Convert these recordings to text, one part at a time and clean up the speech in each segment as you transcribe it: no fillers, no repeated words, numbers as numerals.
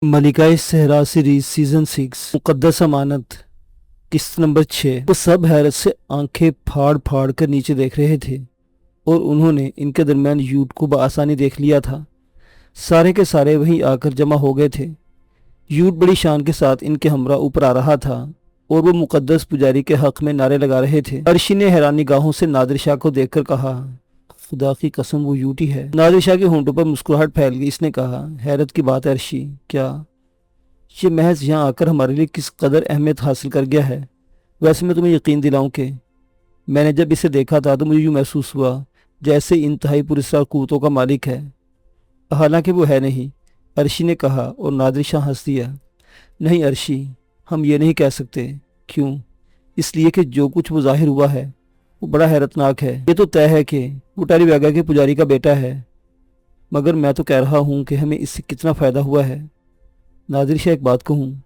मलिकाए सहरा series season 6 मुकद्दस अमानत किस्त number 6। वो सब हैरत से आंखें फाड़ फाड़ कर नीचे देख रहे थे और उन्होंने इनके दरमियान यूट को बआसानी देख लिया था। सारे के सारे वहीं आकर जमा हो गए थे। यूट बड़ी शान के साथ इनके हमरा ऊपर आ रहा था और वो मुकद्दस पुजारी के हक में नारे लगा रहे थे। अर्शी ने हैरानी गाहों से नादिर शाह को देखकर कहा, खुदा की कसम वो यूट ही है। नादिर शाह के होंठों पर मुस्कुराहट फैल गई। इसने कहा, हैरत की बात है अर्शी, क्या ये महज यहाँ आकर हमारे लिए किस कदर अहमियत हासिल कर गया है। वैसे मैं तुम्हें यकीन दिलाऊं कि मैंने जब इसे देखा था तो मुझे यूँ महसूस हुआ जैसे इंतहाई पुरस्कार कुव्वतों का मालिक है, हालांकि वो है नहीं, अर्शी ने कहा और नादिर शाह हंस दिया। नहीं अर्शी, हम ये नहीं कह सकते। क्यों? इसलिए कि जो कुछ वो जाहिर हुआ है वो बड़ा हैरतनाक है। ये तो तय है कि वो टारी बेगा के पुजारी का बेटा है, मगर मैं तो कह रहा हूँ कि हमें इससे कितना फ़ायदा हुआ है। नादिर शाह, एक बात कहूँ?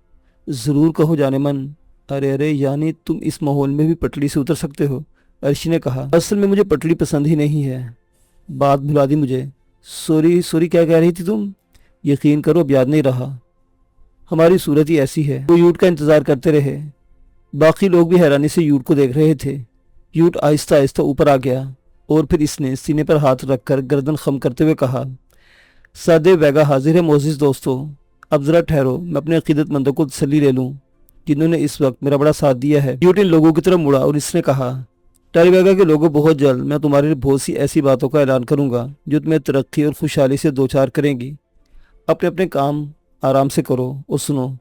ज़रूर कहो जाने मन। अरे अरे, यानी तुम इस माहौल में भी पटड़ी से उतर सकते हो? अर्शी ने कहा, असल में मुझे पटड़ी पसंद ही नहीं है। बात भुला दी मुझे। सॉरी सॉरी, क्या कह रही थी तुम? यकीन करो अब याद नहीं रहा। हमारी सूरत ही ऐसी है। वो यूट का इंतज़ार करते रहे। बाकी लोग भी हैरानी से यूट को देख रहे थे। यूट आहिस्ता आहिस्ता ऊपर आ गया और फिर इसने सीने पर हाथ रखकर गर्दन खम करते हुए कहा, सादे वेगा हाजिर है मोअज़्ज़िज़ दोस्तों। अब ज़रा ठहरो, मैं अपने अक़ीदतमंदों को तसल्ली ले लूँ जिन्होंने इस वक्त मेरा बड़ा साथ दिया है। यूट इन लोगों की तरफ मुड़ा और इसने कहा, टारी वेगा के लोगों, बहुत जल्द मैं तुम्हारे लिए बहुत सी ऐसी बातों का ऐलान करूँगा जो तुम्हें तरक्की और खुशहाली से दो चार करेंगी। अपने अपने काम आराम से करो और सुनो।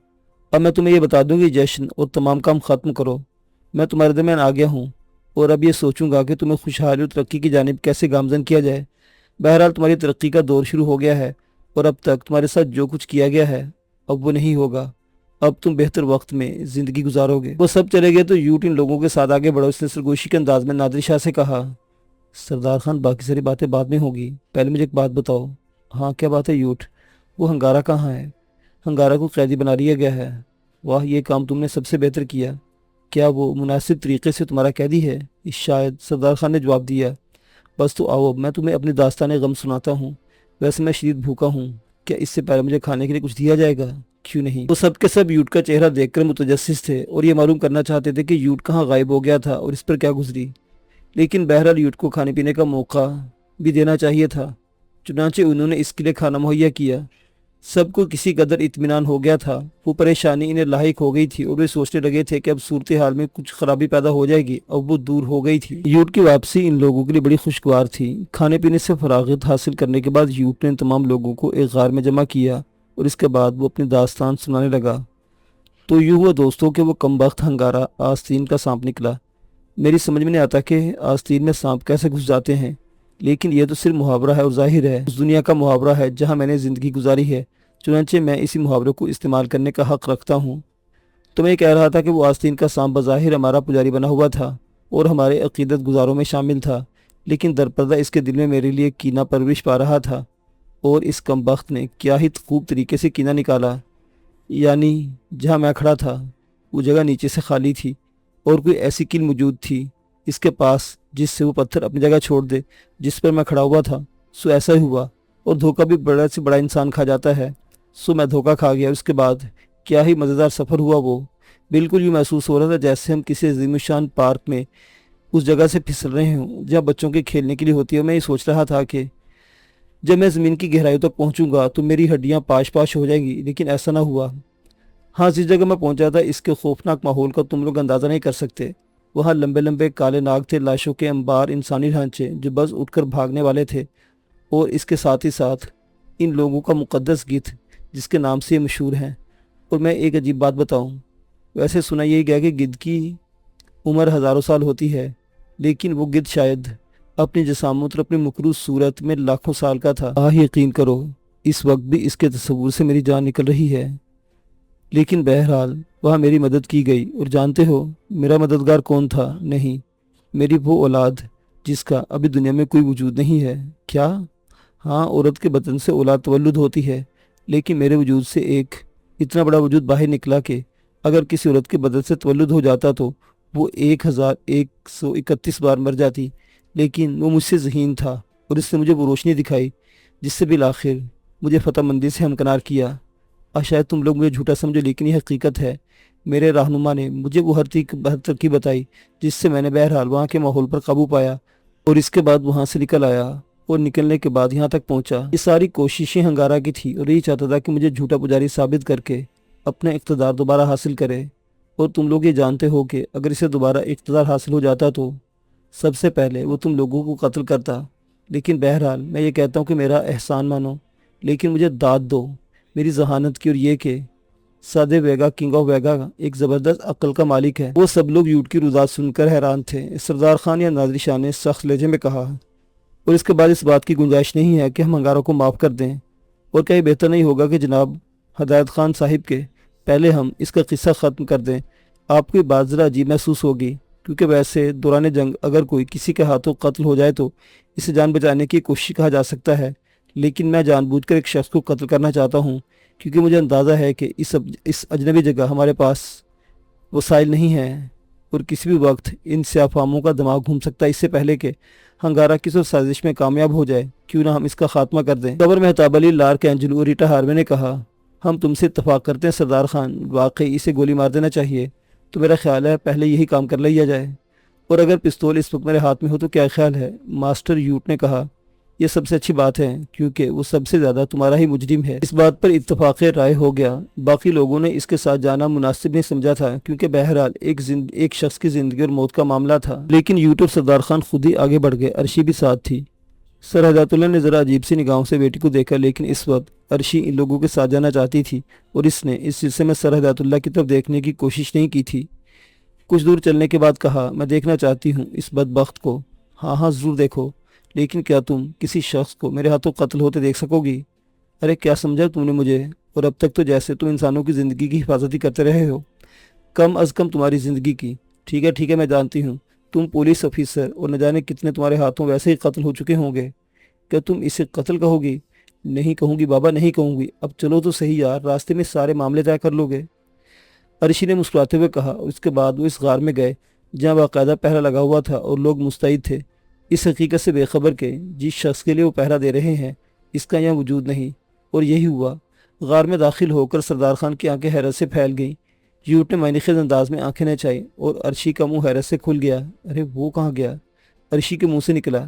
अब मैं तुम्हें ये बता दूँ कि जश्न और तमाम काम ख़त्म करो। मैं तुम्हारे दरमियान आ गया हूँ और अब ये सोचूंगा कि तुम्हें खुशहाली और तरक्की की जानिब कैसे गामजन किया जाए। बहरहाल तुम्हारी तरक्की का दौर शुरू हो गया है और अब तक तुम्हारे साथ जो कुछ किया गया है अब वो नहीं होगा। अब तुम बेहतर वक्त में ज़िंदगी गुजारोगे। वो सब चले गए तो यूट इन लोगों के साथ आगे बढ़ा। उसने सरगोशी के अंदाज में नादिर शाह से कहा, सरदार खान, बाकी सारी बातें बाद में होगी, पहले मुझे एक बात बताओ। हाँ, क्या बात है यूट? वो हंगारा कहाँ है? हंगारा को कैदी बना लिया गया है। वाह, ये काम तुमने सबसे बेहतर किया। क्या वो मुनासिब तरीके से तुम्हारा कैदी है? शायद, सरदार खान ने जवाब दिया। बस तो आओ, मैं तुम्हें अपनी दास्तान गम सुनाता हूँ। वैसे मैं शदीद भूखा हूँ, क्या इससे पहले मुझे खाने के लिए कुछ दिया जाएगा? क्यों नहीं? वो सब के सब यूट का चेहरा देखकर मुतजस्सिस थे और ये मालूम करना चाहते थे कि यूट कहाँ गायब हो गया था और इस पर क्या गुजरी। लेकिन बहरहाल यूट को खाने पीने का मौका भी देना चाहिए था, चुनांचे उन्होंने इसके लिए खाना मुहैया किया। सबको किसी कदर इत्मीनान हो गया था। वो परेशानी इन्हें लाहिक हो गई थी और वे सोचने लगे थे कि अब सूरत हाल में कुछ खराबी पैदा हो जाएगी। अब वो दूर हो गई थी। यूट की वापसी इन लोगों के लिए बड़ी खुशगवार थी। खाने पीने से फरागत हासिल करने के बाद यूट ने तमाम लोगों को एक गार में जमा किया और इसके बाद वो अपनी दास्तान सुनाने लगा। तो यूँ हुआ दोस्तों कि वो कमबख्त हंगारा आस्तीन का सांप निकला। मेरी समझ में नहीं आता कि आस्तीन में सांप कैसे घुस जाते हैं, लेकिन यह तो सिर्फ मुहावरा है और जाहिर है उस दुनिया का मुहावरा है जहाँ मैंने ज़िंदगी गुजारी है, चुनांचे मैं इसी मुहावरे को इस्तेमाल करने का हक़ रखता हूँ। तो मैं कह रहा था कि वो आस्तीन का सांप बज़ाहिर हमारा पुजारी बना हुआ था और हमारे अक़ीदत गुजारों में शामिल था, लेकिन दरपर्दा इसके दिल में मेरे लिए कीना परवरिश पा रहा था। और इस कमबख्त ने क्या ही खूब तरीके से कीना निकाला। यानी जहाँ मैं खड़ा था वो जगह नीचे से खाली थी और कोई ऐसी कील मौजूद थी इसके पास जिससे वो पत्थर अपनी जगह छोड़ दे जिस पर मैं खड़ा हुआ था। सो ऐसा ही हुआ और धोखा भी बड़ा से बड़ा इंसान खा जाता है। सो मैं धोखा खा गया। उसके बाद क्या ही मज़ेदार सफ़र हुआ। वो बिल्कुल यूँ महसूस हो रहा था जैसे हम किसी अज़ीमुशान पार्क में उस जगह से फिसल रहे हों जहाँ बच्चों के खेलने के लिए होती है। मैं ये सोच रहा था कि जब मैं ज़मीन की गहराइयों तक पहुँचूँगा तो मेरी हड्डियाँ पाश पाश हो जाएंगी, लेकिन ऐसा ना हुआ। हाँ, जिस जगह मैं पहुँचा था इसके खौफनाक माहौल का तुम लोग अंदाज़ा नहीं कर सकते। वहाँ लंबे लंबे काले नाग थे, लाशों के अंबार, इंसानी ढांचे जो बस उठकर भागने वाले थे, और इसके साथ ही साथ इन लोगों का मुक़द्दस गीत जिसके नाम से ये मशहूर हैं। और मैं एक अजीब बात बताऊं, वैसे सुना यही गया कि गिद्ध की उम्र हज़ारों साल होती है, लेकिन वो गिद्ध शायद अपनी जसामत और अपनी मकरूज सूरत में लाखों साल का था। यकीन करो इस वक्त भी इसके तस्वुर से मेरी जान निकल रही है। लेकिन बहरहाल वहाँ मेरी मदद की गई और जानते हो मेरा मददगार कौन था? नहीं, मेरी वो औलाद जिसका अभी दुनिया में कोई वजूद नहीं है। क्या? हाँ, औरत के बदन से औलाद तवल्लुद होती है, लेकिन मेरे वजूद से एक इतना बड़ा वजूद बाहर निकला कि अगर किसी औरत के बदन से तवल्लुद हो जाता तो वो 1131 बार मर जाती, लेकिन वो मुझसे ज़हीन था और इसने मुझे वो रोशनी दिखाई जिससे बिल आखिर मुझे फ़तहमंदी से हमकनार किया। شاید تم لوگ مجھے جھوٹا سمجھو لیکن یہ حقیقت ہے۔ میرے رہنما نے مجھے وہ ہر ترکیب بتائی جس سے میں نے بہرحال وہاں کے ماحول پر قابو پایا اور اس کے بعد وہاں سے نکل آیا اور نکلنے کے بعد یہاں تک پہنچا۔ یہ ساری کوششیں ہنگارا کی تھی اور یہی چاہتا تھا کہ مجھے جھوٹا پجاری ثابت کر کے اپنا اقتدار دوبارہ حاصل کرے، اور تم لوگ یہ جانتے ہو کہ اگر اسے دوبارہ اقتدار حاصل ہو جاتا تو سب سے پہلے وہ تم لوگوں کو قتل کرتا۔ لیکن بہرحال میں یہ کہتا ہوں کہ میرا احسان مانو، لیکن مجھے داد دو میری ذہانت کی، اور یہ کہ سادے ویگا کنگ آف ویگا ایک زبردست عقل کا مالک ہے۔ وہ سب لوگ یوٹ کی رودات سن کر حیران تھے۔ سردار خان یا نادری شاہ نے سخت لہجے میں کہا، اور اس کے بعد اس بات کی گنجائش نہیں ہے کہ ہم ہنگاروں کو معاف کر دیں، اور کیا یہ بہتر نہیں ہوگا کہ جناب ہدایت خان صاحب کے پہلے ہم اس کا قصہ ختم کر دیں؟ آپ کو یہ بات ذرا عجیب محسوس ہوگی، کیونکہ ویسے دوران جنگ اگر کوئی کسی کے ہاتھوں قتل ہو جائے تو اسے جان بچانے کی کوشش کہا جا سکتا ہے، لیکن میں جان بوجھ کر ایک شخص کو قتل کرنا چاہتا ہوں کیونکہ مجھے اندازہ ہے کہ اس اجنبی جگہ ہمارے پاس وسائل نہیں ہیں اور کسی بھی وقت ان سیاہ فاموں کا دماغ گھوم سکتا ہے۔ اس سے پہلے کہ ہنگارا کس اور سازش میں کامیاب ہو جائے کیوں نہ ہم اس کا خاتمہ کر دیں۔ گورنر مہتاب علی، لارک اینجلو اور ریٹا ہاروے نے کہا، ہم تم سے اتفاق کرتے ہیں سردار خان، واقعی اسے گولی مار دینا چاہیے، تو میرا خیال ہے پہلے یہی کام کر لیا جائے، اور اگر پستول اس وقت میرے ہاتھ میں ہو تو کیا خیال ہے؟ ماسٹر یوٹ نے کہا، یہ سب سے اچھی بات ہے کیونکہ وہ سب سے زیادہ تمہارا ہی مجرم ہے۔ اس بات پر اتفاق رائے ہو گیا۔ باقی لوگوں نے اس کے ساتھ جانا مناسب نہیں سمجھا تھا کیونکہ بہرحال ایک شخص کی زندگی اور موت کا معاملہ تھا، لیکن یوٹ اور سردار خان خود ہی آگے بڑھ گئے۔ عرشی بھی ساتھ تھی۔ سر ہدایت اللہ نے ذرا عجیب سی نگاہوں سے بیٹی کو دیکھا، لیکن اس وقت عرشی ان لوگوں کے ساتھ جانا چاہتی تھی اور اس نے اس سلسلے میں سر ہدایت اللہ کی طرف دیکھنے کی کوشش نہیں کی تھی۔ کچھ دور چلنے کے بعد کہا، میں دیکھنا چاہتی ہوں اس بدبخت کو۔ ہاں ہاں ضرور دیکھو، لیکن کیا تم کسی شخص کو میرے ہاتھوں قتل ہوتے دیکھ سکو گی؟ ارے کیا سمجھا تم نے مجھے؟ اور اب تک تو جیسے تم انسانوں کی زندگی کی حفاظت ہی کرتے رہے ہو، کم از کم تمہاری زندگی کی۔ ٹھیک ہے میں جانتی ہوں تم پولیس افیسر اور نہ جانے کتنے تمہارے ہاتھوں ویسے ہی قتل ہو چکے ہوں گے، کیا تم اسے قتل کہو گی؟ نہیں کہوں گی بابا، نہیں کہوں گی۔ اب چلو تو صحیح یار، راستے میں سارے معاملے طے کر لو گے، عرشی نے مسکراتے ہوئے کہا، اور اس کے بعد وہ اس غار میں گئے جہاں باقاعدہ پہرا لگا ہوا تھا اور لوگ مستعد تھے، اس حقیقت سے بے خبر کہ جس شخص کے لیے وہ پہرا دے رہے ہیں اس کا یہاں وجود نہیں۔ اور یہی ہوا۔ غار میں داخل ہو کر سردار خان کی آنکھیں حیرت سے پھیل گئیں۔ یوٹ نے معنی خیز انداز میں آنکھیں نچائی اور عرشی کا منہ حیرت سے کھل گیا۔ ارے وہ کہاں گیا؟ عرشی کے منہ سے نکلا۔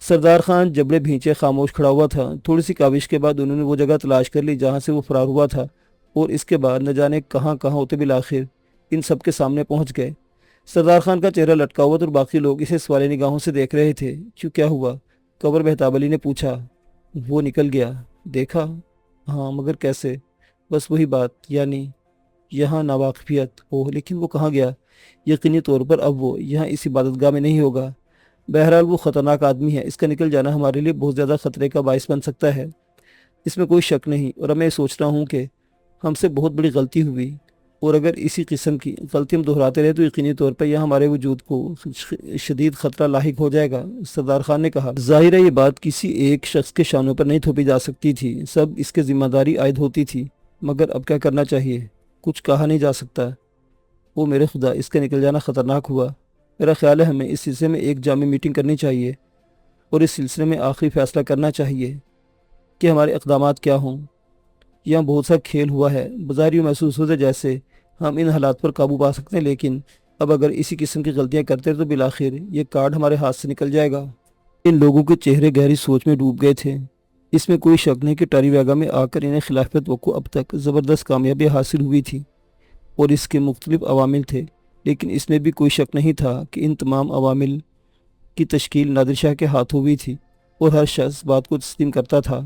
سردار خان جبڑے بھینچے خاموش کھڑا ہوا تھا۔ تھوڑی سی کاوش کے بعد انہوں نے وہ جگہ تلاش کر لی جہاں سے وہ فرار ہوا تھا، اور اس کے بعد نہ جانے کہاں ہوتے بالآخر ان سب کے سامنے پہنچ گئے۔ سردار خان کا چہرہ لٹکا ہوا تھا اور باقی لوگ اسے سوالی نگاہوں سے دیکھ رہے تھے۔ کیا ہوا؟ گورنر مہتاب علی نے پوچھا۔ وہ نکل گیا۔ دیکھا؟ ہاں مگر کیسے؟ بس وہی بات، یعنی یہاں ناواقفیت ہو، لیکن وہ کہاں گیا؟ یقینی طور پر اب وہ یہاں اس عبادت گاہ میں نہیں ہوگا۔ بہرحال وہ خطرناک آدمی ہے، اس کا نکل جانا ہمارے لیے بہت زیادہ خطرے کا باعث بن سکتا ہے، اس میں کوئی شک نہیں، اور میں سوچ رہا ہوں کہ ہم سے بہت بڑی غلطی ہوئی، اور اگر اسی قسم کی غلطی ہم دہراتے رہے تو یقینی طور پر یہاں ہمارے وجود کو شدید خطرہ لاحق ہو جائے گا۔ سردار خان نے کہا، ظاہر ہے یہ بات کسی ایک شخص کے شانوں پر نہیں تھوپی جا سکتی تھی، سب اس کے ذمہ داری عائد ہوتی تھی، مگر اب کیا کرنا چاہیے؟ کچھ کہا نہیں جا سکتا۔ وہ میرے خدا، اس کا نکل جانا خطرناک ہوا۔ میرا خیال ہے ہمیں اس سلسلے میں ایک جامع میٹنگ کرنی چاہیے اور اس سلسلے میں آخری فیصلہ کرنا چاہیے کہ ہمارے اقدامات کیا ہوں۔ یہاں بہت سا کھیل ہوا ہے، بظاہر یوں محسوس ہوتا ہے جیسے ہم ان حالات پر قابو پا سکتے ہیں، لیکن اب اگر اسی قسم کی غلطیاں کرتے تو بالآخر یہ کارڈ ہمارے ہاتھ سے نکل جائے گا۔ ان لوگوں کے چہرے گہری سوچ میں ڈوب گئے تھے۔ اس میں کوئی شک نہیں کہ ٹاری ویگا میں آ کر انہیں خلاف توقع اب تک زبردست کامیابی حاصل ہوئی تھی اور اس کے مختلف عوامل تھے، لیکن اس میں بھی کوئی شک نہیں تھا کہ ان تمام عوامل کی تشکیل نادر شاہ کے ہاتھوں ہوئی تھی اور ہر شخص بات کو تسلیم کرتا تھا۔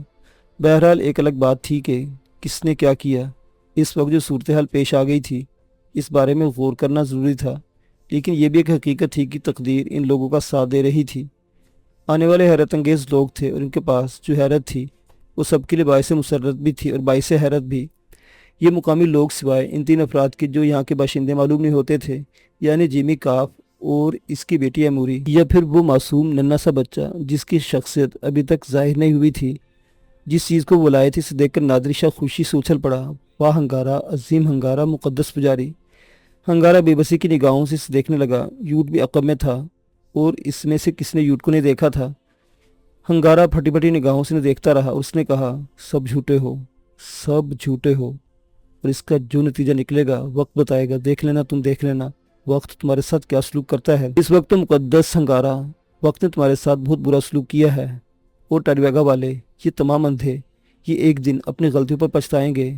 بہرحال ایک الگ بات تھی کہ کس نے کیا کیا۔ اس وقت جو صورتحال پیش آ گئی تھی اس بارے میں غور کرنا ضروری تھا، لیکن یہ بھی ایک حقیقت تھی کہ تقدیر ان لوگوں کا ساتھ دے رہی تھی۔ آنے والے حیرت انگیز لوگ تھے اور ان کے پاس جو حیرت تھی وہ سب کے لیے باعث مسرت بھی تھی اور باعث حیرت بھی۔ یہ مقامی لوگ سوائے ان تین افراد کے جو یہاں کے باشندے معلوم نہیں ہوتے تھے، یعنی جیمی کاف اور اس کی بیٹی ایموری، یا پھر وہ معصوم ننھا سا بچہ جس کی شخصیت ابھی تک ظاہر نہیں ہوئی تھی۔ جس چیز کو وہ لائے تھے اسے دیکھ کر نادری شاہ خوشی سے اچھل پڑا۔ واہ ہنگارا، عظیم ہنگارا، مقدس پجاری۔ ہنگارا بے بسی کی نگاہوں سے اسے دیکھنے لگا۔ یوٹ بھی عقب میں تھا اور اس میں سے کس نے یوٹ کو نہیں دیکھا تھا؟ ہنگارا پھٹی پھٹی نگاہوں سے دیکھتا رہا اور اس نے کہا، سب جھوٹے ہو، सब झूठे हो और इसका जो नतीजा निकलेगा वक्त बताएगा। देख लेना, तुम देख लेना वक्त तुम्हारे साथ क्या सलूक करता है। इस वक्त मुकद्दस हंगारा, वक्त ने तुम्हारे साथ बहुत बुरा सलूक किया है। और टारीवेगा वाले, ये तमाम अंधे, ये एक दिन अपनी गलतियों पर पछताएंगे।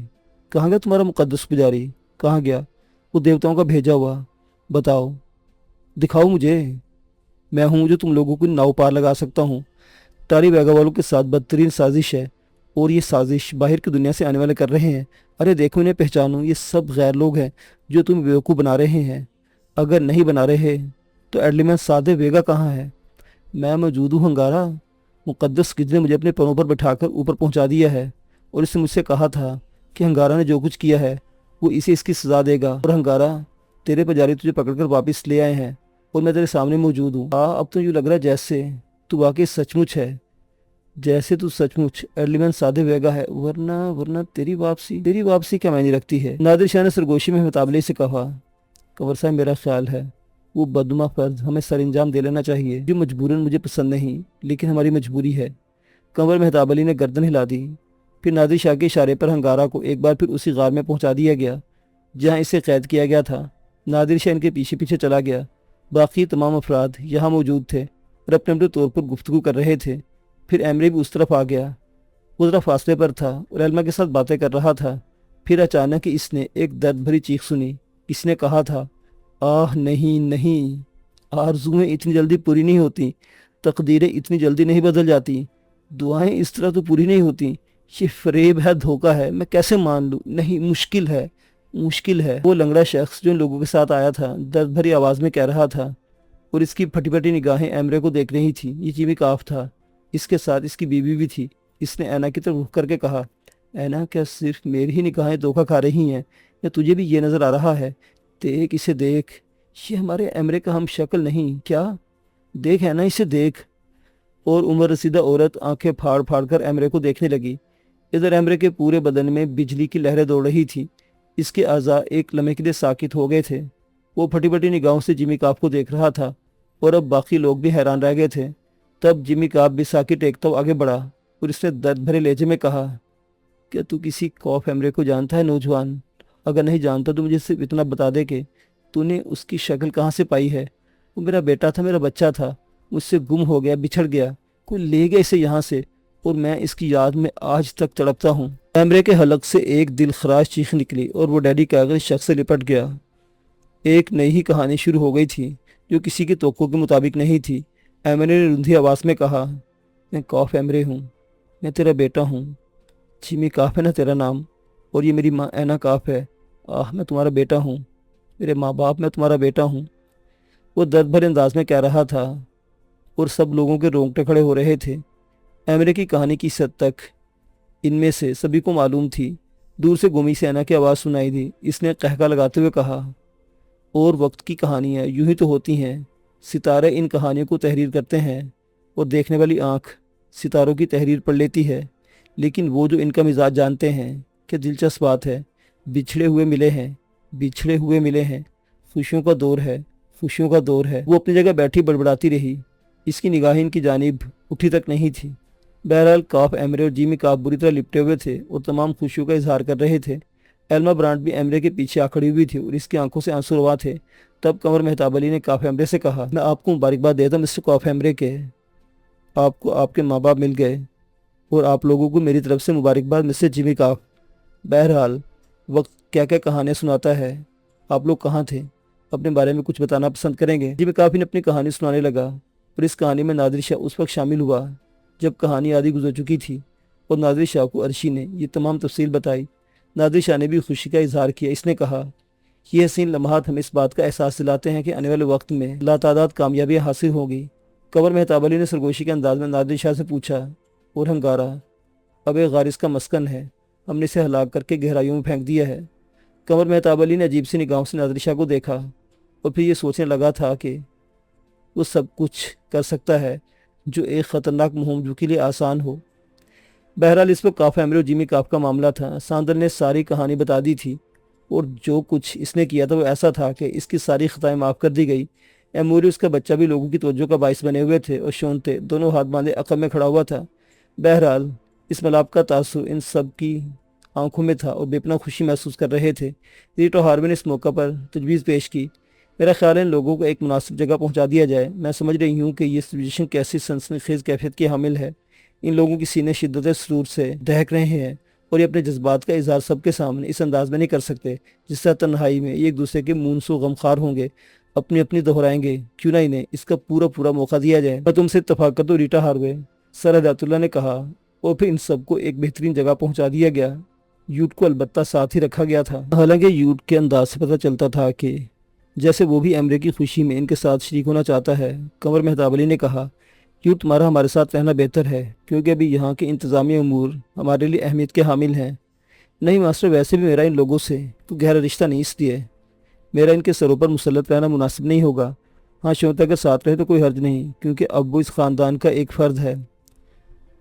कहाँ गया तुम्हारा मुकद्दस पुजारी? कहाँ गया वो देवताओं का भेजा हुआ? बताओ, दिखाओ मुझे। मैं हूँ जो तुम लोगों को नाव पार लगा सकता हूँ। टारीवेगा वालों के साथ बदतरीन साजिश है और ये साजिश बाहर की दुनिया से आने वाले कर रहे हैं। अरे देखो, इन्हें पहचानो, ये सब गैर लोग हैं जो तुम बेवकूफ़ बना रहे हैं। अगर नहीं बना रहे तो एडलिमन सादे वेगा कहाँ है? मैं मौजूद हूँ हंगारा। मुकद्दस गिद्ध ने मुझे अपने पैरों पर बैठाकर ऊपर पहुंचा दिया है और इसने मुझसे कहा था कि हंगारा ने जो कुछ किया है वो इसे इसकी सजा देगा। और हंगारा, तेरे पुजारी तुझे पकड़कर वापस ले आए हैं और मैं तेरे सामने मौजूद हूँ। अब तो यूँ लग रहा है जैसे तू वाकई सचमुच है, जैसे तू सचमुच एडलिमन सादे वेगा है। वरना वरना तेरी वापसी क्या मायने रखती है? नादिर शाह ने सरगोशी में मुताबले से कहा, कंवर साहब, मेरा ख्याल है वो बदमा फर्ज हमें सरंजाम दे लेना चाहिए, जो मजबूरन मुझे पसंद नहीं, लेकिन हमारी मजबूरी है। कंवर मेहताब अली ने गर्दन हिला दी। फिर नादिर शाह के इशारे पर हंगारा को एक बार फिर उसी गार में पहुंचा दिया गया जहां इसे कैद किया गया था। नादिर शाह इनके पीछे पीछे चला गया। बाकी तमाम अफराद यहाँ मौजूद थे और अपने अपने तौर पर गुफ्तगू कर रहे थे। फिर एमरे भी उस तरफ आ गया। वो ज़रा फासले पर था और एल्मा के साथ बातें कर रहा था। फिर अचानक इसने एक दर्द भरी चीख सुनी। इसने कहा था, आह नहीं नहीं, आरज़ुएं इतनी जल्दी पूरी नहीं होती, तकदीरें इतनी जल्दी नहीं बदल जाती, दुआएं इस तरह तो पूरी नहीं होती। ये फरेब है, धोखा है, मैं कैसे मान लूँ? नहीं, मुश्किल है, मुश्किल है। वो लंगड़ा शख्स जो इन लोगों के साथ आया था दर्द भरी आवाज़ में कह रहा था और इसकी फटी फटी निगाहें एमरे को देख रही थी। ये जिमी काफ था, इसके साथ इसकी बीवी भी थी। इसने ऐना की तरफ रुख करके कहा, ऐना, क्या सिर्फ मेरी ही निगाहें धोखा खा रही हैं या तुझे भी ये नज़र आ रहा है? देख, इसे देख, ये हमारे एमरे का हम शक्ल नहीं क्या? देख ऐना, इसे देख। और उम्र रसीदा औरत आंखें फाड़ फाड़ कर एमरे को देखने लगी। इधर एमरे के पूरे बदन में बिजली की लहरें दौड़ रही थी। इसके अज़ा एक लम्हे के लिए साकित हो गए थे। वो फटी फटी निगाहों से जिमी काफ को देख रहा था और अब बाकी लोग भी हैरान रह गए थे। तब जिमी काफ भी साकित टेकता हुआ आगे बढ़ा और इसने दर्द भरे लहजे में कहा, क्या तू किसी कौफ एमरे को जानता है नौजवान? अगर नहीं जानता तो मुझे सिर्फ इतना बता दे कि तूने उसकी शक्ल कहाँ से पाई है? वो मेरा बेटा था, मेरा बच्चा था, मुझसे गुम हो गया, बिछड़ गया, कोई ले गया इसे यहाँ से और मैं इसकी याद में आज तक तड़पता हूँ। कैमरे के हलक से एक दिल खराश चीख निकली और वो डैडी कागज शख्स से लिपट गया। एक नई ही कहानी शुरू हो गई थी जो किसी की तोक़ों के मुताबिक नहीं थी। एमरे ने रुंधी आवाज़ में कहा, मैं कौफ एमरे हूँ, मैं तेरा बेटा हूँ। जिमी काफ है ना तेरा नाम? और ये मेरी माँ ऐना काफ है। आह, मैं तुम्हारा बेटा हूँ, मेरे माँ बाप, मैं तुम्हारा बेटा हूँ। वो दर्द भरे अंदाज में कह रहा था और सब लोगों के रोंगटे खड़े हो रहे थे। एमरे की कहानी की सद तक इनमें से सभी को मालूम थी। दूर से गोमी से ऐना की आवाज़ सुनाई दी। इसने कहका लगाते हुए कहा, और वक्त की कहानियाँ यूं ही तो होती हैं। सितारे इन कहानियों को तहरीर करते हैं और देखने वाली आँख सितारों की तहरीर पढ़ लेती है। लेकिन वो जो इनका मिजाज जानते हैं, क्या दिलचस्प बात है, बिछड़े हुए मिले हैं, बिछड़े हुए मिले हैं। खुशियों का दौर है, खुशियों का दौर है। वो अपनी जगह बैठी बड़बड़ाती रही। इसकी निगाहें इनकी जानिब उठी तक नहीं थी। बहरहाल काफ एमरे और जिमी काफ बुरी तरह लिपटे हुए थे और तमाम खुशियों का इजहार कर रहे थे। एल्मा ब्रांड भी एमरे के पीछे आ खड़ी हुई थी और इसकी आंखों से आंसू रवा थे। तब कंवर मेहताब अली ने काफ एमरे से कहा, मैं आपको मुबारकबाद देता हूं मिस्टर काफ एमरे के, आपको आपके माँ बाप मिल गए और आप लोगों को मेरी तरफ से मुबारकबाद मिस्टर जिमी काफ। बहरहाल वक्त क्या क्या कहानियाँ सुनाता है। आप लोग कहाँ थे? अपने बारे में कुछ बताना पसंद करेंगे? जिमी काफ ने अपनी कहानी सुनाने लगा और इस कहानी में नादिर शाह उस वक्त शामिल हुआ जब कहानी आधी गुजर चुकी थी और नादिर शाह को अर्शी ने ये तमाम तफसील बताई। नादिर शाह ने भी खुशी का इजहार किया। इसने कहा, ये हसीन लम्हात हमें इस बात का एहसास दिलाते हैं कि आने वाले वक्त में लातादाद कामयाबियाँ हासिल होंगी। कंवर मेहताब अली ने सरगोशी के अंदाज में नादिर शाह से पूछा, और हंगारा अब एक गारिस का मस्कन है, हमने इसे हलाक करके गहराइयों में फेंक दिया है। कंवर मेहताब अली ने अजीब सी निगाहों से नादिर शाह को देखा और फिर ये सोचने लगा था कि वो सब कुछ कर सकता है जो एक ख़तरनाक मुहिम के लिए आसान हो। बहरहाल इस वक्त काफ एमरे और जिमी काफ का मामला था। सांदर ने सारी कहानी बता दी थी और जो कुछ इसने किया था वो ऐसा था कि इसकी सारी खताएं माफ़ कर दी गई। एमोरी उसका बच्चा भी लोगों की तवज्जो का बाइस बने हुए थे और शोनते दोनों हाथ बांधे अकब में खड़ा हुआ था। बहरहाल इस मलाप का तासुर इन सब की आंखों में था और बेपनाह खुशी महसूस कर रहे थे। रीटा हार्वे ने इस मौका पर तजवीज़ पेश की। मेरा ख्याल है इन लोगों को एक मुनासिब जगह पहुंचा दिया जाए। मैं समझ रही हूँ कि ये सिचुएशन कैसी सनसनीखेज कैफियत की हामिल है। इन लोगों की सीने शिद्दत सुरूर से दहक रहे हैं और ये अपने जज्बात का इजहार सबके सामने इस अंदाज में नहीं कर सकते जिस तरह तन्हाई में ये एक दूसरे के मुंसो गमखार होंगे, अपनी अपनी दोहराएंगे। क्यों ना इन्हें इसका पूरा पूरा मौका दिया जाए। मैं तुमसे इत्तफाक करता हूं रीटा हार्वे, सर हदायतुल्लाह ने कहा, और फिर इन सबको एक बेहतरीन जगह पहुंचा दिया गया। यूट को अलबत्ता साथ ही रखा गया था। हालांकि यूट के अंदाज से पता चलता था कि जैसे वो भी एमरे की खुशी में इनके साथ शरीक होना चाहता है। कंवर मेहताब अली ने कहा, यूट तुम्हारा हमारे साथ रहना बेहतर है क्योंकि अभी यहाँ के इंतज़ामी अमूर हमारे लिए अहमियत के हामिल हैं। नहीं मास्टर, वैसे भी मेरा इन लोगों से तो गहरा रिश्ता नहीं, इसलिए मेरा इनके सरों पर मुसल्लत रहना मुनासिब नहीं होगा। हाँ, शोत अगर साथ रहे तो कोई हर्ज नहीं क्योंकि अब वो इस ख़ानदान का एक फ़र्द है।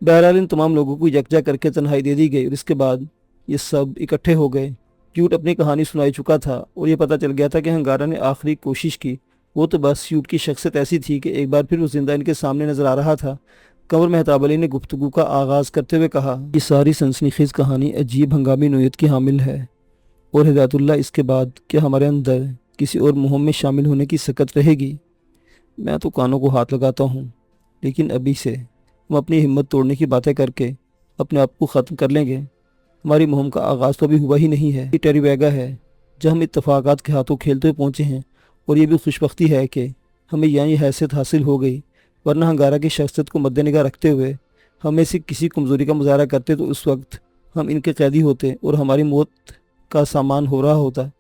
बहरहाल इन तमाम लोगों को यकजा करके तन्हाई दे दी गई और इसके बाद ये सब इकट्ठे हो गए। यूट अपनी कहानी सुनाई चुका था और ये पता चल गया था कि हंगारा ने आखिरी कोशिश की। वो तो बस यूट की शख्सियत ऐसी थी कि एक बार फिर वो जिंदा इनके सामने नजर आ रहा था। कंवर मेहताब अली ने गुफ्तगू का आगाज़ करते हुए कहा, ये सारी सनसनीखेज कहानी अजीब हंगामी नोयत की हामिल है और हिदायतुल्लाह इसके बाद क्या हमारे अंदर किसी और मुहिम में शामिल होने की सकत रहेगी? मैं तो कानों को हाथ लगाता हूँ, लेकिन अभी से हम अपनी हिम्मत तोड़ने की बातें करके अपने आप को ख़त्म कर लेंगे। हमारी मुहिम का आगाज़ तो अभी हुआ ही नहीं है। ये टेरीवेगा है जहाँ हम इत्तफाकात के हाथों खेलते हुए पहुँचे हैं और ये भी खुशबख्ती है कि हमें यहाँ ये हैसियत हासिल हो गई, वरना हंगारा की शख्सियत को मद्देनज़र रखते हुए हमें से किसी कमज़ोरी का मुजाहरा करते तो उस वक्त हम इनके कैदी होते और हमारी मौत का सामान हो रहा होता।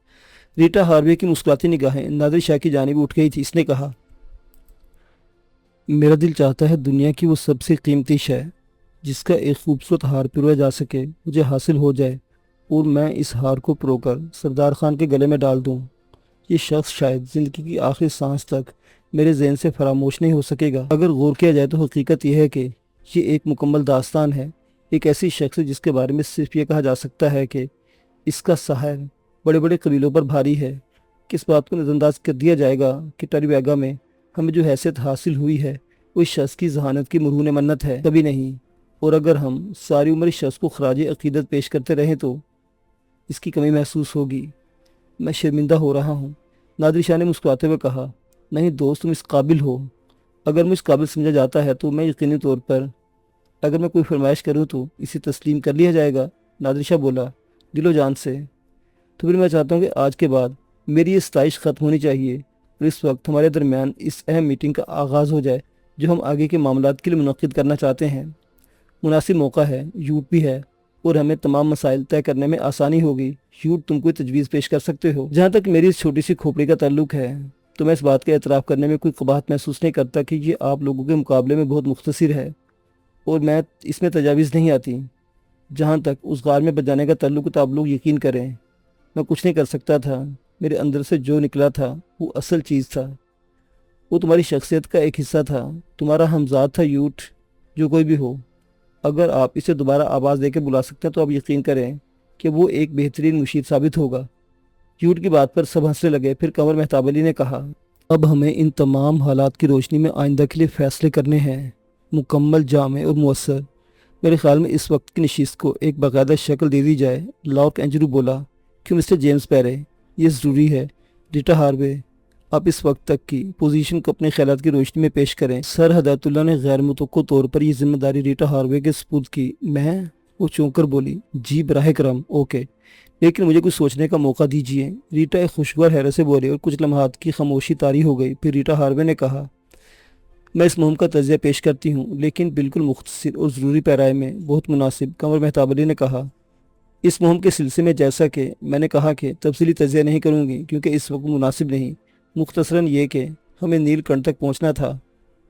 रीटा हार्वे की मुस्कुराती निगाहें नादिर शाह की जानिब उठ गई थी। इसने कहा, मेरा दिल चाहता है दुनिया की वो सबसे कीमती शय जिसका एक खूबसूरत हार पिरोया जा सके मुझे हासिल हो जाए और मैं इस हार को परोकर सरदार खान के गले में डाल दूं। ये शख्स शायद ज़िंदगी की आखिरी सांस तक मेरे जहन से फरामोश नहीं हो सकेगा। अगर गौर किया जाए तो हकीकत यह है कि ये एक मुकम्मल दास्तान है, एक ऐसी शख्स जिसके बारे में सिर्फ ये कहा जा सकता है कि इसका सहार बड़े बड़े कबीलों पर भारी है। किस बात को नज़रअंदाज कर दिया जाएगा कि टेरीवेगा में हमें जो हैसियत हासिल हुई है वो इस शख्स की जहानत की मरहून मन्नत है, कभी नहीं। और अगर हम सारी उम्र इस शख्स को खराज अकीदत पेश करते रहें तो इसकी कमी महसूस होगी। मैं शर्मिंदा हो रहा हूँ। नादिर शाह ने मुस्कुराते हुए कहा, नहीं दोस्त, तुम इस काबिल हो। अगर मैं इस काबिल समझा जाता है तो मैं यकीनी तौर पर अगर मैं कोई फरमाइश करूँ तो इसे तस्लीम कर लिया जाएगा। नादिर शाह बोला, दिलो जान से। तो फिर मैं चाहता हूँ कि आज के बाद मेरी ये सताइश ख़त्म होनी चाहिए और इस वक्त हमारे दरमियान इस अहम मीटिंग का आगाज़ हो जाए जो हम आगे के मामलात के लिए मुनक़िद करना चाहते हैं। मुनासिब मौका है, यूट भी है और हमें तमाम मसाइल तय करने में आसानी होगी। यूट, तुम कोई तजवीज़ पेश कर सकते हो? जहाँ तक मेरी इस छोटी सी खोपड़ी का ताल्लुक है तो मैं इस बात का एतराफ़ करने में कोई कबाहत महसूस नहीं करता कि ये आप लोगों के मुकाबले में बहुत मुख्तसर है और मैं इसमें तजावीज़ नहीं आती। जहाँ तक उस गार में बजाने का ताल्लुक तो आप लोग यकीन करें मैं कुछ नहीं कर सकता था। मेरे अंदर से जो निकला था वो असल चीज़ था, वो तुम्हारी शख्सियत का एक हिस्सा था, तुम्हारा हमजाद था यूट, जो कोई भी हो। अगर आप इसे दोबारा आवाज़ देकर बुला सकते हैं तो आप यकीन करें कि वो एक बेहतरीन मुशीर साबित होगा। यूट की बात पर सब हंसने लगे। फिर कंवर मेहताब अली ने कहा, अब हमें इन तमाम हालात की रोशनी में आइंदा के लिए फ़ैसले करने हैं, मुकम्मल, जामे और मुअस्सर। मेरे ख्याल में इस वक्त की नशिस्त को एक बाकायदा शक्ल दे दी जाए। लॉर्ड एंजरू बोला, क्यों मिस्टर जेम्स पैरे, ये ज़रूरी है। रीटा हार्वे, आप इस वक्त तक की पोजीशन को अपने ख्यालात की रोशनी में पेश करें। सर हिदायतुल्लाह ने गैर मुतवक्को तौर पर यह जिम्मेदारी रीटा हार्वे के सपुर्द की। मैं? वो चौंक कर बोली, जी बराह करम, ओके, लेकिन मुझे कुछ सोचने का मौका दीजिए। रीटा एक खुशगवार हैरत से बोली और कुछ लम्हात की खामोशी तारी हो गई। फिर रीटा हार्वे ने कहा, मैं इस मुहिम का तजिया पेश करती हूँ, लेकिन बिल्कुल मुख्तसर और ज़रूरी पैराए में, बहुत मुनासिब। कंवर मेहताब अली ने कहा, इस मुहिम के सिलसिले में जैसा कि मैंने कहा कि तफसीली तजिया नहीं करूँगी क्योंकि इस वक्त मुनासिब नहीं। मुख्तसरन ये कि हमें नीलकंठ तक पहुँचना था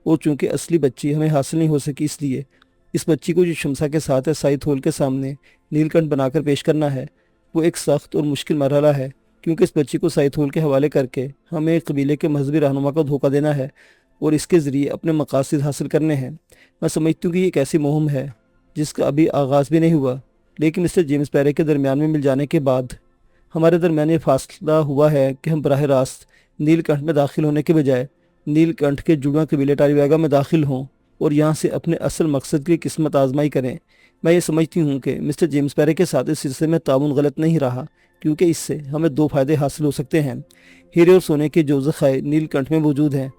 और चूँकि असली बच्ची हमें हासिल नहीं हो सकी, इसलिए इस बच्ची को जो शमसा के साथ है साइथ होल के सामने नीलकंठ बनाकर पेश करना है। वो एक सख्त और मुश्किल मरहला है क्योंकि इस बच्ची को साइथ होल के हवाले करके हमें कबीले के मजहबी रहनुमा को धोखा देना है और इसके ज़रिए अपने मकासद हासिल करने हैं। मैं समझती हूँ कि ये एक ऐसी मुहिम है जिसका अभी आगाज़ भी नहीं हुआ, लेकिन मिस्टर जेम्स पैरे के दरमियान में मिल जाने के बाद हमारे दरमियान ये फासला हुआ है कि हम बराह रास्त नीलकंठ में दाखिल होने के बजाय नीलकंठ के जुड़वा कबीले टेरीवेगा में दाखिल हों और यहाँ से अपने असल मकसद की किस्मत आजमाई करें। मैं ये समझती हूँ कि मिस्टर जेम्स पैरे के साथ इस सिलसिले में ताउन गलत नहीं रहा, क्योंकि इससे हमें दो फायदे हासिल हो सकते हैं। हीरे और सोने के जो ज़खायर नीलकंठ में मौजूद हैं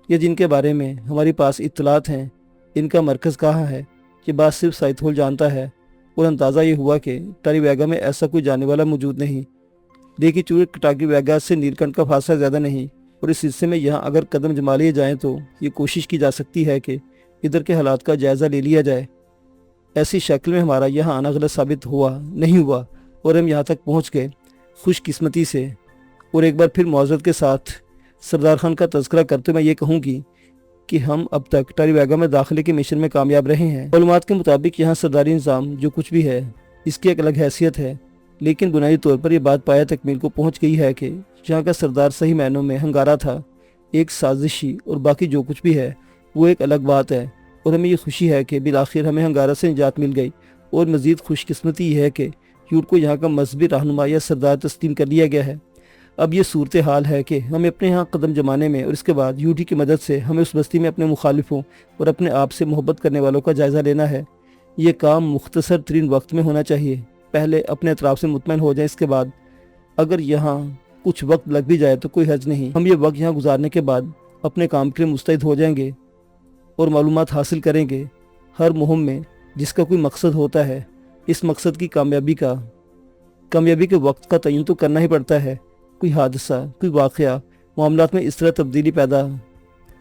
या जिनके बारे में हमारे पास इत्तलात हैं, इनका मरकज़ कहाँ है, ये बात सिर्फ साइथोल जानता है। और अंदाज़ा ये हुआ कि टारीवेगा में ऐसा कोई जाने वाला मौजूद नहीं। देखिए चूहे टारीवेगा से नीलकंठ का फासला ज़्यादा नहीं, और इस सिलसिले में यहाँ अगर कदम जमा लिए जाएँ तो ये कोशिश की जा सकती है कि इधर के हालात का जायज़ा ले लिया जाए। ऐसी शक्ल में हमारा यहाँ आना गलत साबित नहीं हुआ और हम यहाँ तक पहुँच गए खुशकिस्मती से। और एक बार फिर मुआज़रत के साथ सरदार खान का तज़किरा करते हुए मैं ये कहूँगी कि हम अब तक टारीवेगा में दाखिले के मिशन में कामयाब रहे हैं। मालूमात के मुताबिक यहाँ सरदारी निज़ाम जो कुछ भी है इसकी एक अलग हैसियत है, लेकिन बुनियादी तौर पर यह बात पाया तकमील को पहुँच गई है कि यहाँ का सरदार सही मायनों में हंगारा था, एक साजिशी, और बाकी जो कुछ भी है वो एक अलग बात है। और हमें ये खुशी है कि बिलाखिर हमें हंगारा से निजात मिल गई, और मज़ीद खुशकिस्मती ये है कि यूट को यहाँ का मजहबी रहनुमा या सरदार तस्लीम कर लिया गया है। अब ये सूरत हाल है कि हमें अपने यहाँ कदम जमाने में और इसके बाद यूटी की मदद से हमें उस बस्ती में अपने मुखालिफों और अपने आप से मोहब्बत करने वालों का जायज़ा लेना है। ये काम मुख्तसर तरीन वक्त में होना चाहिए। पहले अपने अतराफ़ से मुतमईन हो जाए, इसके बाद अगर यहाँ कुछ वक्त लग भी जाए तो कोई हर्ज नहीं। हम ये वक्त यहाँ गुजारने के बाद अपने काम के लिए मुस्तैद हो जाएंगे और मालूमात हासिल करेंगे। हर मुहिम में जिसका कोई मकसद होता है, इस मकसद की कामयाबी के वक्त का तयन तो करना ही पड़ता है। कोई हादसा, कोई वाक़या मामलात में इस तरह तब्दीली पैदा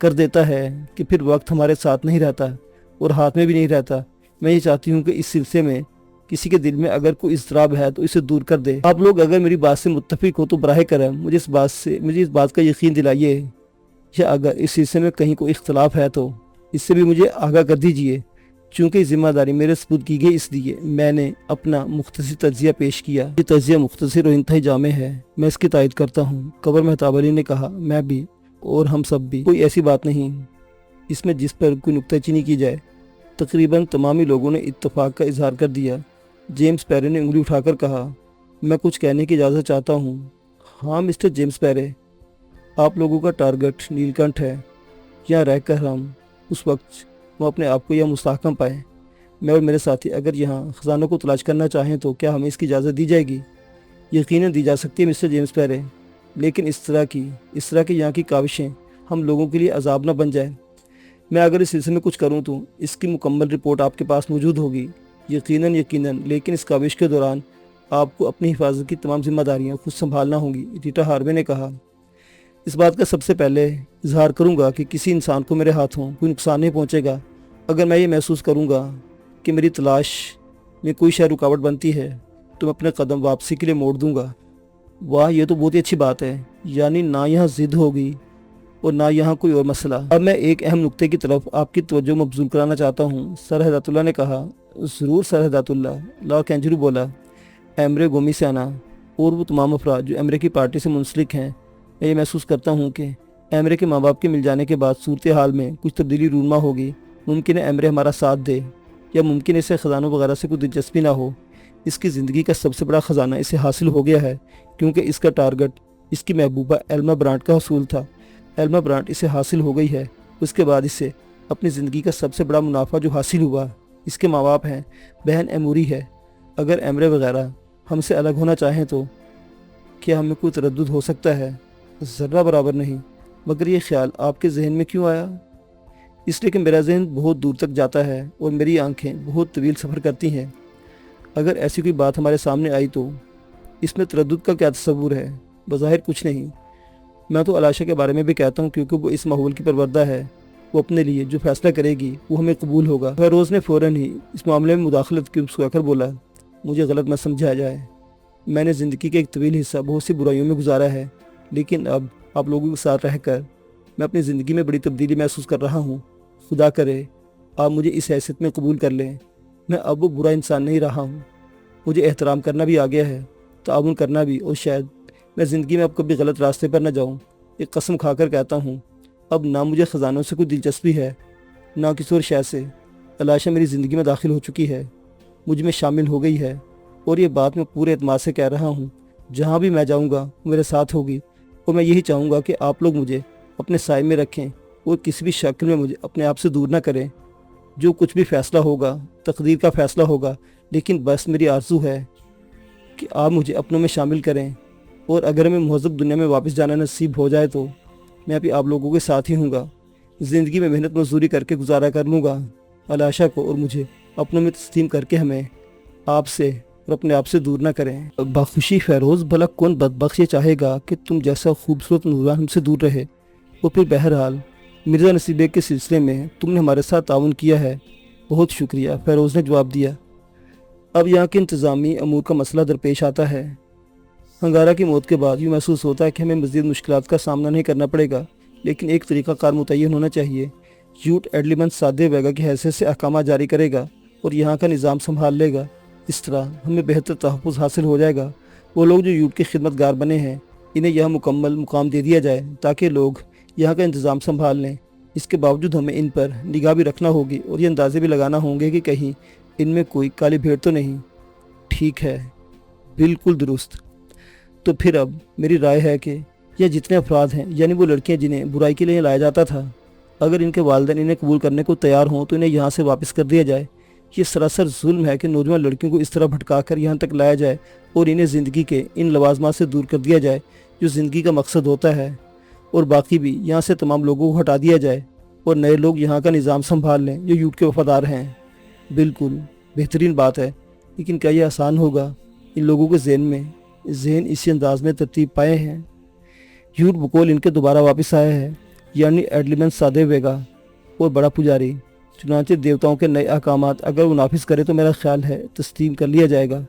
कर देता है कि फिर वक्त हमारे साथ नहीं रहता और हाथ में भी नहीं रहता। मैं ये चाहती हूँ कि इस सिलसिले में किसी के दिल में अगर कोई इज़्तिराब है तो इसे दूर कर दे। आप लोग अगर मेरी बात से मुत्तफिक हो तो बराह करम मुझे इस बात का यकीन दिलाइए, या अगर इस सिलसिले में कहीं कोई इख्तलाफ है तो इससे भी मुझे आगाह कर दीजिए। चूँकि ज़िम्मेदारी मेरे सपुर्द की गई, इसलिए मैंने अपना मुख्तसर तज्ज़िया पेश किया। ये तज्ज़िया मुख्तसर और इंतहाई जामे है, मैं इसकी तायद करता हूँ। कबर महताब अली ने कहा, मैं भी और हम सब भी। कोई ऐसी बात नहीं इसमें जिस पर कोई नुक्ताचीनी की जाए। तकरीबन तमाम ही लोगों ने इत्तफाक का इजहार कर दिया। जेम्स पैरे ने उंगली उठाकर कहा, मैं कुछ कहने की इजाज़त चाहता हूँ। हाँ मिस्टर जेम्स पैरे, आप लोगों का टारगेट नीलकंठ है। यहाँ रहकर हम उस वक्त वो अपने आप को यह मुस्तहकम पाए। मैं और मेरे साथी अगर यहाँ ख़जानों को तलाश करना चाहें तो क्या हमें इसकी इजाज़त दी जाएगी? यकीनन दी जा सकती है मिस्टर जेम्स पैरे, लेकिन इस तरह की यहाँ की काविशें हम लोगों के लिए अजाब न बन जाए। मैं अगर इस सिलसिले में कुछ करूँ तो इसकी मुकम्मल रिपोर्ट आपके पास मौजूद होगी। यकीनन, लेकिन इस काविश के दौरान आपको अपनी हिफाजत की तमाम जिम्मेदारियाँ खुद संभालना होंगी। रीटा हार्वे ने कहा, इस बात का सबसे पहले इजहार करूँगा कि किसी इंसान को मेरे हाथों कोई नुकसान नहीं पहुँचेगा। अगर मैं ये महसूस करूँगा कि मेरी तलाश में कोई शय रुकावट बनती है तो मैं अपने कदम वापसी के लिए मोड़ दूँगा। वाह, ये तो बहुत ही अच्छी बात है। यानी ना यहाँ ज़िद होगी और ना यहाँ कोई और मसला। अब मैं एक अहम नुक्ते की तरफ आपकी तवज्जो मबजूल कराना चाहता हूँ। सर हिदायतुल्लाह ने कहा, ज़रूर सर हिदायतुल्लाह। लॉ कैंजरू बोला, एमरे गोमी से आना और वो तमाम अफराद जो एमरे की पार्टी से मुंसलिक हैं, मैं ये महसूस करता हूँ कि एमरे के माँ बाप के मिल जाने के बाद सूरत हाल में कुछ तब्दीली रूनमा होगी। मुमकिन है एमरे हमारा साथ दे, या मुमकिन है इसे ख़जानों वगैरह से कोई दिलचस्पी ना हो। इसकी ज़िंदगी का सबसे बड़ा ख़जाना इसे हासिल हो गया है, क्योंकि इसका टारगेट इसकी महबूबा एल्मा ब्रांट का हसूल था। एल्मा ब्रांट इसे हासिल हो गई है। उसके बाद इसे अपनी ज़िंदगी का सबसे बड़ा मुनाफा जो हासिल हुआ, इसके माँ बाप हैं, बहन एमूरी है। अगर एमरे वगैरह हमसे अलग होना चाहें तो क्या हमें कोई तरद्दुद हो सकता है? ज़र्रा बराबर नहीं। मगर ये ख्याल आपके जहन में क्यों आया? इसलिए कि मेरा जहन बहुत दूर तक जाता है और मेरी आंखें बहुत तवील सफ़र करती हैं। अगर ऐसी कोई बात हमारे सामने आई तो इसमें तरद्दुद का क्या तसव्वुर है? बज़ाहिर कुछ नहीं। मैं तो अलाशा के बारे में भी कहता हूँ, क्योंकि वो इस माहौल की परवरदा है। वो अपने लिए जो फैसला करेगी वो हमें कबूल होगा। फेरोज़ ने फ़ौरन ही इस मामले में मुदाखलत की मुस्कुराकर बोला, मुझे गलत मत समझा जाए। मैंने ज़िंदगी का एक तवील हिस्सा बहुत सी बुराइयों में गुजारा है, लेकिन अब आप लोगों के साथ रहकर मैं अपनी ज़िंदगी में बड़ी तब्दीली महसूस कर रहा हूँ। खुदा करे आप मुझे इस हैसियत में कबूल कर लें। मैं अब वो बुरा इंसान नहीं रहा हूँ। मुझे एहतराम करना भी आ गया है, ताउन करना भी, और शायद मैं ज़िंदगी में अब कभी गलत रास्ते पर न जाऊँ। एक कसम खाकर कहता हूँ, अब ना मुझे ख़जानों से कोई दिलचस्पी है, ना किसी और शय से। अलाशा मेरी ज़िंदगी में दाखिल हो चुकी है, मुझ में शामिल हो गई है, और ये बात मैं पूरे एतमाद से कह रहा हूँ। जहाँ भी मैं जाऊँगा मेरे साथ होगी, और मैं यही चाहूँगा कि आप लोग मुझे अपने साए में रखें और किसी भी शक्ल में मुझे अपने आप से दूर ना करें। जो कुछ भी फैसला होगा तकदीर का फैसला होगा, लेकिन बस मेरी आरज़ू है कि आप मुझे अपनों में शामिल करें, और अगर हमें महज़ब दुनिया में वापस जाना नसीब हो जाए तो मैं भी आप लोगों के साथ ही हूँगा। ज़िंदगी में मेहनत मजदूरी करके गुजारा कर लूँगा। अलाशा को और मुझे अपनों में तस्लीम करके हमें आपसे और अपने आप से दूर ना करें। बाखुशी फ़ैरोज़, भला कौन बदबख्त ये चाहेगा कि तुम जैसा खूबसूरत नौजवान हमसे दूर रहे। और फिर बहरहाल मिर्ज़ा नसीब बेग के सिलसिले में तुमने हमारे साथ ताउन किया है, बहुत शुक्रिया, फ़ैरोज़ ने जवाब दिया। अब यहाँ के इंतज़ामी अमूर का मसला दरपेश आता है। हंगारा की मौत के बाद यूँ महसूस होता है कि हमें मज़ीद मुश्किलात का सामना नहीं करना पड़ेगा, लेकिन एक तरीक़ाकार मुतय्यन होना चाहिए। यूट एडलीमन सादे वेगा की हैसियत से अहकाम जारी करेगा और यहाँ का निज़ाम संभाल लेगा। इस तरह हमें बेहतर तहफ़्फ़ुज़ हासिल हो जाएगा। वो लोग जो यूट के खिदमतगार बने हैं, इन्हें यह मुकम्मल मुकाम दे दिया जाए ताकि लोग यहाँ का इंतज़ाम संभाल लें। इसके बावजूद हमें इन पर निगाह भी रखना होगी और ये अंदाज़े भी लगाना होंगे कि कहीं इनमें कोई काली भेड़ तो नहीं। ठीक है, बिल्कुल दुरुस्त। तो फिर अब मेरी राय है कि यह जितने अफराद हैं, यानी वो लड़कियां जिन्हें बुराई के लिए लाया जाता था, अगर इनके वालिदैन इन्हें कबूल करने को तैयार हों तो इन्हें यहाँ से वापस कर दिया जाए। ये सरासर जुल्म है कि नौजवान लड़कियों को इस तरह भटका कर यहाँ तक लाया जाए और इन्हें ज़िंदगी के इन लवाजमात से दूर कर दिया जाए जो ज़िंदगी का मकसद होता है, और बाकी भी यहाँ से तमाम लोगों को हटा दिया जाए और नए लोग यहाँ का निज़ाम संभाल लें जो यूट के वफादार हैं। बिल्कुल बेहतरीन बात है, लेकिन क्या यह आसान होगा? इन लोगों के जहन इसी अंदाज में तरतीब पाए हैं। यूट बकौल इनके दोबारा वापस आया है, यानी एडलीमन सादे वेगा और बड़ा पुजारी। चुनांचे देवताओं के नए अहकामात अगर वो नाफिज करे तो मेरा ख्याल है तस्लीम कर लिया जाएगा।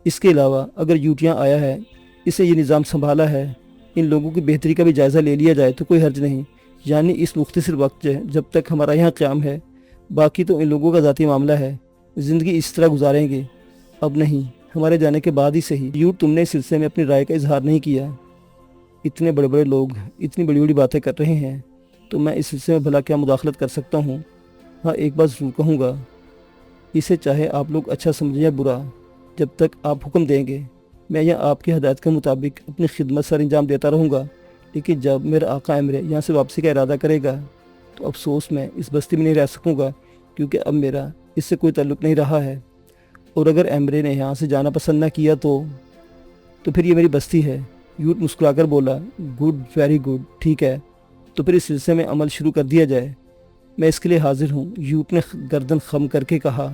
इसके अलावा अगर यूट यहाँ आया है, इसे ये निज़ाम संभाला है, इन लोगों की बेहतरी का भी जायज़ा ले लिया जाए तो कोई हर्ज नहीं। यानी इस मुख्तसर वक्त जब तक हमारा यहाँ क़याम है, बाकी तो इन लोगों का ज़ाती मामला है, ज़िंदगी इस तरह गुजारेंगे। अब नहीं, हमारे जाने के बाद ही सही। यूट, तुमने इस सिलसिले में अपनी राय का इजहार नहीं किया। इतने बड़े बड़े लोग इतनी बड़ी बड़ी बातें कर रहे हैं तो मैं इस सिलसिले में भला क्या मुदाखलत कर सकता हूँ। हाँ, एक बात ज़रूर कहूँगा, इसे चाहे आप लोग अच्छा समझें या बुरा, जब तक आप हुक्म देंगे मैं यहाँ आपकी हदायत के मुताबिक अपनी खिदमत सर अंजाम देता रहूँगा। लेकिन जब मेरा आका एमरे यहाँ से वापसी का इरादा करेगा तो अफसोस मैं इस बस्ती में नहीं रह सकूँगा, क्योंकि अब मेरा इससे कोई ताल्लुक़ नहीं रहा है। और अगर एमरे ने यहाँ से जाना पसंद ना किया तो फिर ये मेरी बस्ती है। यूट मुस्कुराकर बोला, गुड, वेरी गुड, ठीक है, तो फिर इस सिलसिले में अमल शुरू कर दिया जाए। मैं इसके लिए हाजिर हूँ, यूट ने गर्दन खम करके कहा।